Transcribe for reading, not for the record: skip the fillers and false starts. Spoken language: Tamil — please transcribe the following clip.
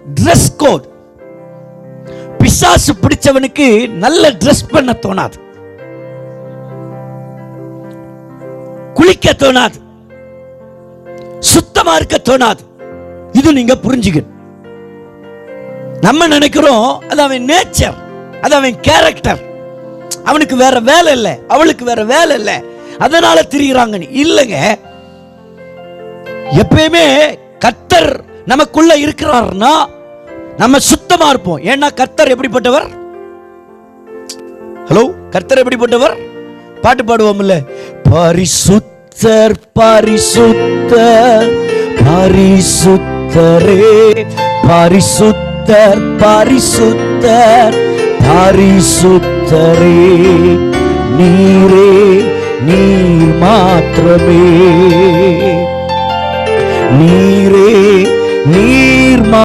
Dress code. பிசாசு பிடிச்சவனுக்கு நல்ல ட்ரெஸ் பண்ண தோணாது, குளிக்க தோணாது, சுத்தமா இருக்க தோணாது. இது நீங்க புரிஞ்சுக்கணும். நம்ம நினைக்கிறோம் அது அவன் நேச்சர், அது அவன் கேரக்டர், அவனுக்கு வேற வேலை இல்லை, அவளுக்கு வேற வேலை இல்லை, அதனால திரிகிறாங்க. இல்லைங்க. எப்பயுமே கர்த்தர் நமக்குள்ள இருக்கிறார்னா நம்ம சுத்தமா இருப்போம். ஏன்னா கர்த்தர் எப்படிப்பட்டவர்? ஹலோ, கர்த்தர் எப்படிப்பட்டவர்? பாட்டு பாடுவோம்ல, பரிசுத்தர் பரிசுத்தர் பரிசுத்தரே, பரிசுத்தர் பரிசுத்தர் பரிசுத்தரே, நீரே நீர் மாத்திரமே, நீரே நீர்